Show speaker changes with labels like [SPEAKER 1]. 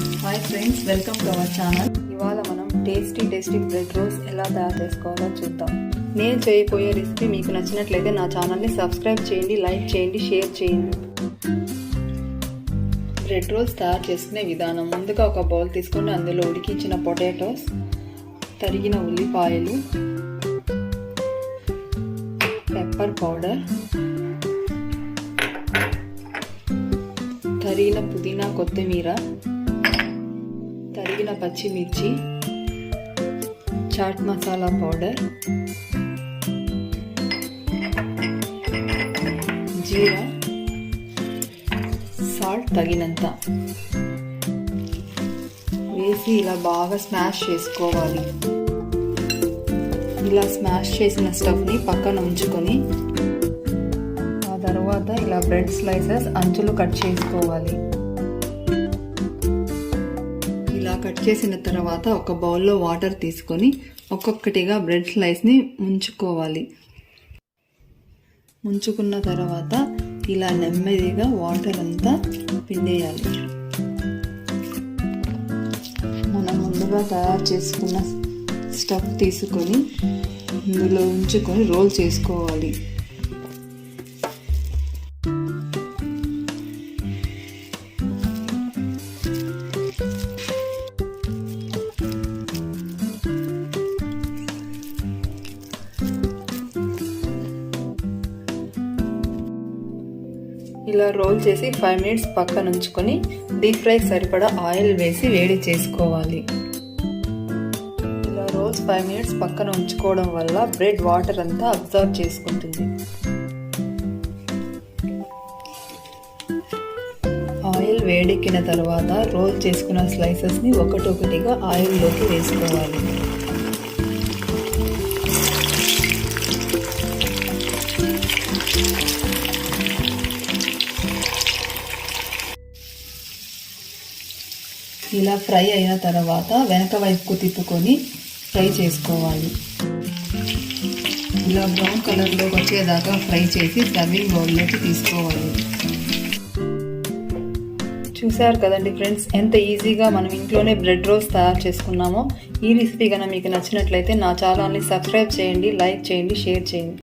[SPEAKER 1] Hi friends, welcome to our channel. ఇవాళ మనం tasty bread roles ఎలా తయారు చేసుకోవాలో చూద్దాం. నేను చేయబోయే రెసిపీ మీకు నచ్చినట్లయితే నా ఛానల్ని సబ్స్క్రైబ్ చేయండి, లైక్ చేయండి, షేర్ చేయండి. బ్రెడ్ రోల్స్ తయారు చేసుకునే విధానం: ముందుగా ఒక బౌల్ తీసుకొని అందులో ఉడికించిన పొటాటోస్, తరిగిన ఉల్లిపాయలు, పెప్పర్ పౌడర్, తరిగిన పుదీనా, కొత్తిమీర, తరిగిన పచ్చిమిర్చి, చాట్ మసాలా పౌడర్, జీరా, సాల్ట్ తగినంత వేసి ఇలా బాగా స్మాష్ చేసుకోవాలి. ఇలా స్మాష్ చేసిన స్టఫ్ని పక్కన ఉంచుకొని ఆ తర్వాత ఇలా బ్రెడ్ స్లైసెస్ అంచులు కట్ చేసుకోవాలి. ఇలా కట్ చేసిన తర్వాత ఒక బౌల్లో వాటర్ తీసుకొని ఒక్కొక్కటిగా బ్రెడ్ స్లైస్ని ముంచుకోవాలి. ముంచుకున్న తర్వాత ఇలా నెమ్మదిగా వాటర్ అంతా పిండేయాలి. మనం ముందుగా తయారు చేసుకున్న స్టఫ్ తీసుకొని ఇందులో ఉంచుకొని రోల్ చేసుకోవాలి. ఇలా రోల్ చేసి 5 minutes పక్కన ఉంచుకొని డీప్ ఫ్రై సరిపడా ఆయిల్ వేసి వేడి చేసుకోవాలి. ఇలా రోల్స్ 5 minutes పక్కన ఉంచుకోవడం వల్ల బ్రెడ్ వాటర్ అంతా అబ్జర్వ్ చేసుకుంటుంది. ఆయిల్ వేడెక్కిన తర్వాత రోల్ చేసుకున్న స్లైసెస్ని ఒకటొకటిగా ఆయిల్లోకి వేసుకోవాలి. ఇలా ఫ్రై అయిన తర్వాత వెనక వైపుకు తిప్పుకొని ఫ్రై చేసుకోవాలి. ఇలా బ్రౌన్ కలర్లోకి వచ్చేదాకా ఫ్రై చేసి సర్వింగ్ బౌల్లోకి తీసుకోవాలి. చూసారు కదండి ఫ్రెండ్స్, ఎంత ఈజీగా మనం ఇంట్లోనే బ్రెడ్ రోల్స్ తయారు చేసుకున్నామో. ఈ రెసిపీ కనుక మీకు నచ్చినట్లయితే నా ఛానల్ని సబ్స్క్రైబ్ చేయండి, లైక్ చేయండి, షేర్ చేయండి.